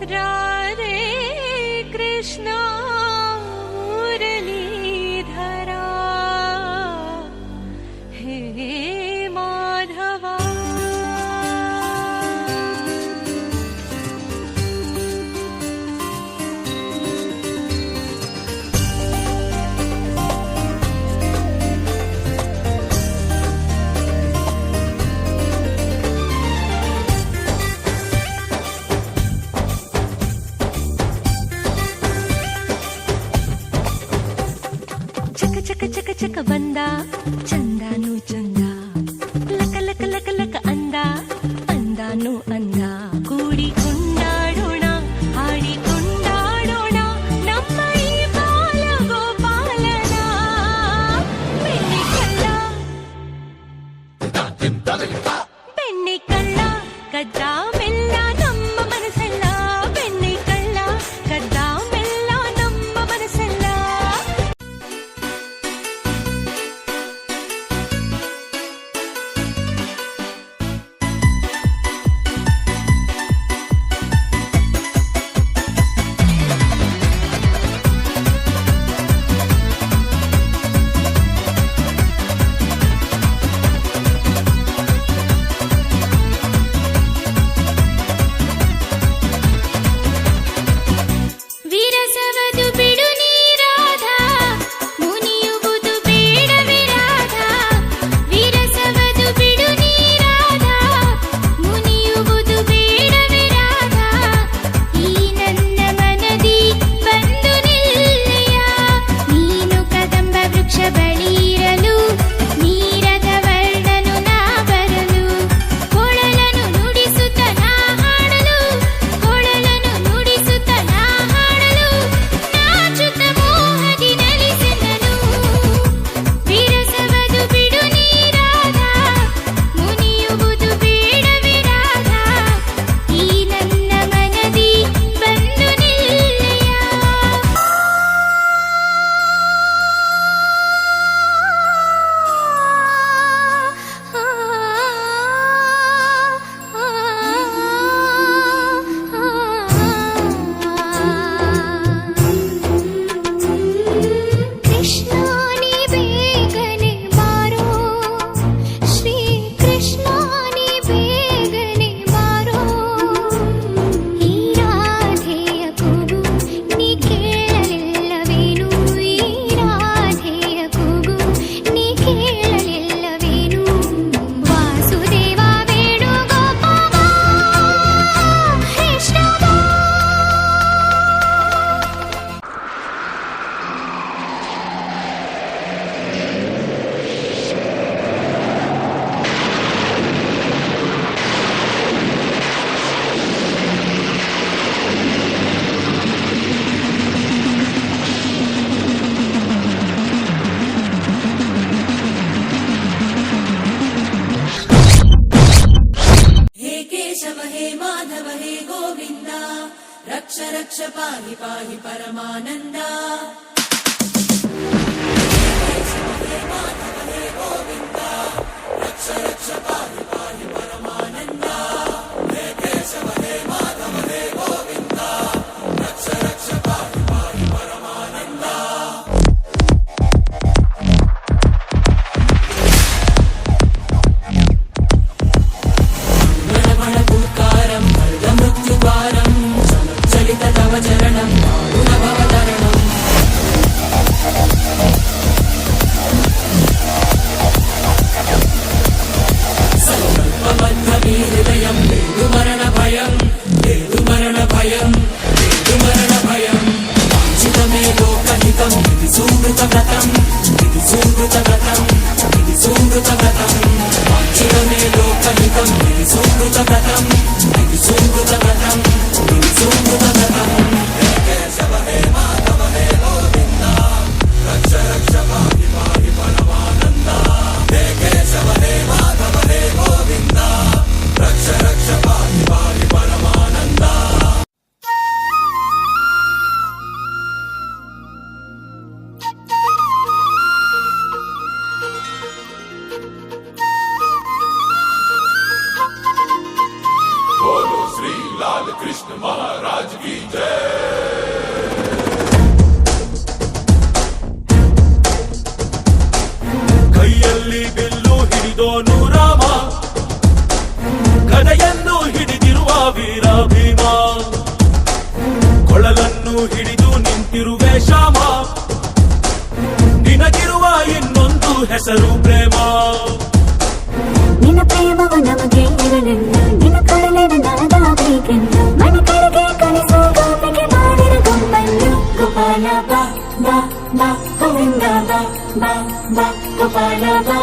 राधे कृष्ण मुरलीधरा हे माधवा। ಚಕ ಚಕ ಚಕ ಬಂದ ಚಂದಾನು ಚಂದ, ಲಕ ಲಕ ಲಕ ಲಕ ಅಂದ ಅಂದಾನು ಅಂದ. ಕೂಡಿ ಕೊಂಡಾಡೋಣ ಹಾಡಿ ಕೊಂಡಾಡೋಣ ನಮ್ಮ ಈ ಬಾಲ ಗೋಪಾಲನ. ಬೆಣ್ಣೆ ಕಳ್ಳ ಬೆಣ್ಣೆ ಕಳ್ಳ ಕದ್ದ ಮೆಲ್ಲ ನಮ್ಮ ಮನಸ್ಸೆಲ್ಲ. ಬೆಣ್ಣೆ ಕಳ್ಳ ಕದ್ದ ಮೆಲ್ಲ ನಮ್ಮ ಮನಸ್ಸೆಲ್ಲ. रक्ष रक्ष पाहि पाहि परमानन्दा। रक्ष रक्ष पाहि पाहि परमानन्दा। हे केशव हे माधव हे गोविन्दा। रक्ष रक्ष पाहि पाहि परमानन्दा। गणगणपुकारं मृत्युद्वारं चलित तव चरणं गुणभवतरणम्। ಕೈಯಲ್ಲಿ ಬಿಲ್ಲು ಹಿಡಿದೋನು ರಾಮ, ಗದೆಯನ್ನು ಹಿಡಿದಿರುವ ವೀರ ಭೀಮ, ಕೊಳಲನ್ನು ಹಿಡಿದು ನಿಂತಿರುವೆ ಶ್ಯಾಮ, ನಿನಗಿರುವ ಇನ್ನೊಂದು ಹೆಸರು ಪ್ರೇಮ. ನಿನ್ನ ಪ್ರೇಮವು ನಮಗೆ ಇರಲಿಲ್ಲ, ನಿನ್ನ ಕಡಲೆನಾಗಬೇಕೆಂದು ಮನ ಕಡೆಗೆ ಕಳಿಸೋ ಗೋಪಿಗೆ ಮಾಡಿದ ಗೊಂಬನ್ನು. ಗೋಪಾಲ ಬಾ ಬಾ ಬಾ ಗೋವಿಂದ ಬಾ ಬಾ ಬಾ ಗೋಪಾಲ ಬಾ